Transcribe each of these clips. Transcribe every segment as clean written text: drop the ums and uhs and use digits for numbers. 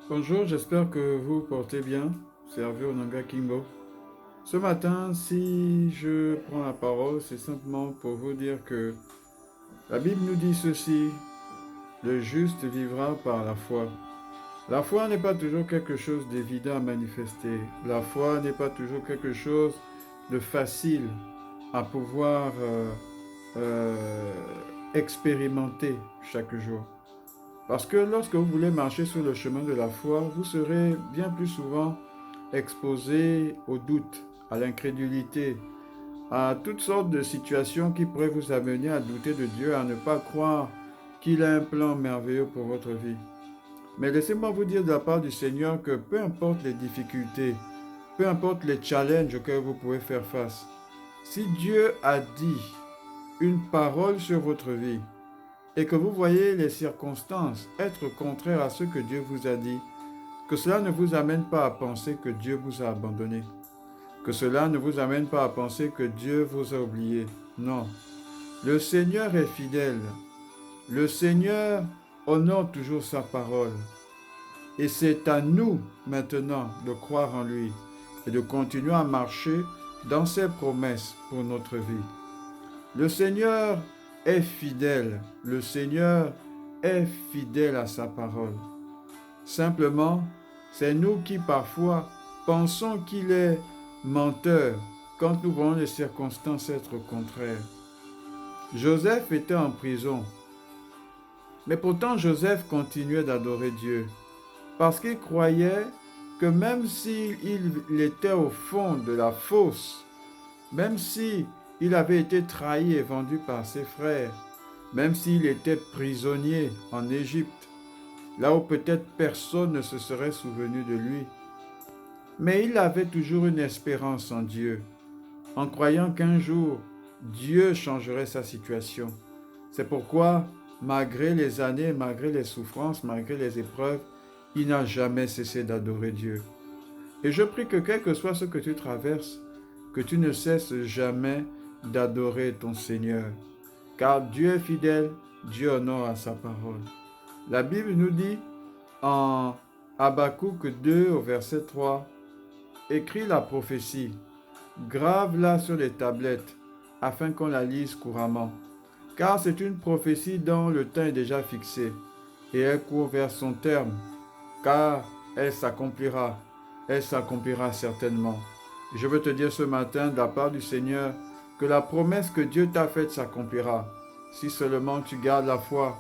Bonjour, j'espère que vous portez bien. C'est Hervé Onanga Kimbo. Ce matin, si je prends la parole, c'est simplement pour vous dire que la Bible nous dit ceci, le juste vivra par la foi. La foi n'est pas toujours quelque chose d'évident à manifester. La foi n'est pas toujours quelque chose de facile à pouvoir euh, expérimenter chaque jour. Parce que lorsque vous voulez marcher sur le chemin de la foi, vous serez bien plus souvent exposé au doute, à l'incrédulité, à toutes sortes de situations qui pourraient vous amener à douter de Dieu, à ne pas croire qu'il a un plan merveilleux pour votre vie. Mais laissez-moi vous dire de la part du Seigneur que peu importe les difficultés, peu importe les challenges auxquels vous pouvez faire face, si Dieu a dit une parole sur votre vie, et que vous voyez les circonstances être contraires à ce que Dieu vous a dit, que cela ne vous amène pas à penser que Dieu vous a abandonné, que cela ne vous amène pas à penser que Dieu vous a oublié. Non, le Seigneur est fidèle. Le Seigneur honore toujours sa parole. Et c'est à nous maintenant de croire en lui et de continuer à marcher dans ses promesses pour notre vie. Le Seigneur est fidèle. Le Seigneur est fidèle à sa parole. Simplement, c'est nous qui parfois pensons qu'il est menteur quand nous voyons les circonstances être contraires. Joseph était en prison, mais pourtant Joseph continuait d'adorer Dieu parce qu'il croyait que même s'il était au fond de la fosse, même si il avait été trahi et vendu par ses frères, même s'il était prisonnier en Égypte, là où peut-être personne ne se serait souvenu de lui. Mais il avait toujours une espérance en Dieu, en croyant qu'un jour, Dieu changerait sa situation. C'est pourquoi, malgré les années, malgré les souffrances, malgré les épreuves, il n'a jamais cessé d'adorer Dieu. Et je prie que quel que soit ce que tu traverses, que tu ne cesses jamais d'adorer ton Seigneur. Car Dieu est fidèle, Dieu honore à sa parole. La Bible nous dit en Habakkuk 2 au verset 3, écris la prophétie, grave-la sur les tablettes, afin qu'on la lise couramment. Car c'est une prophétie dont le temps est déjà fixé, et elle court vers son terme, car elle s'accomplira certainement. Je veux te dire ce matin, de la part du Seigneur, que la promesse que Dieu t'a faite s'accomplira, si seulement tu gardes la foi.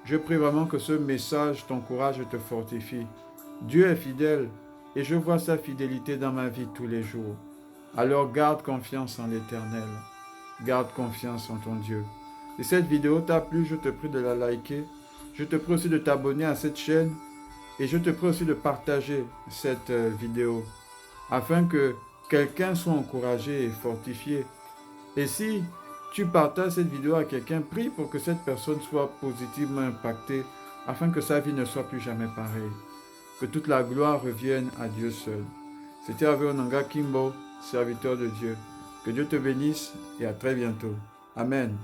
Je prie vraiment que ce message t'encourage et te fortifie. Dieu est fidèle et je vois sa fidélité dans ma vie tous les jours. Alors garde confiance en l'Éternel. Garde confiance en ton Dieu. Si cette vidéo t'a plu, je te prie de la liker. Je te prie aussi de t'abonner à cette chaîne et je te prie aussi de partager cette vidéo afin que quelqu'un soit encouragé et fortifié. Et si tu partages cette vidéo à quelqu'un, prie pour que cette personne soit positivement impactée afin que sa vie ne soit plus jamais pareille. Que toute la gloire revienne à Dieu seul. C'était Hervé Onanga Kimbo, serviteur de Dieu. Que Dieu te bénisse et à très bientôt. Amen.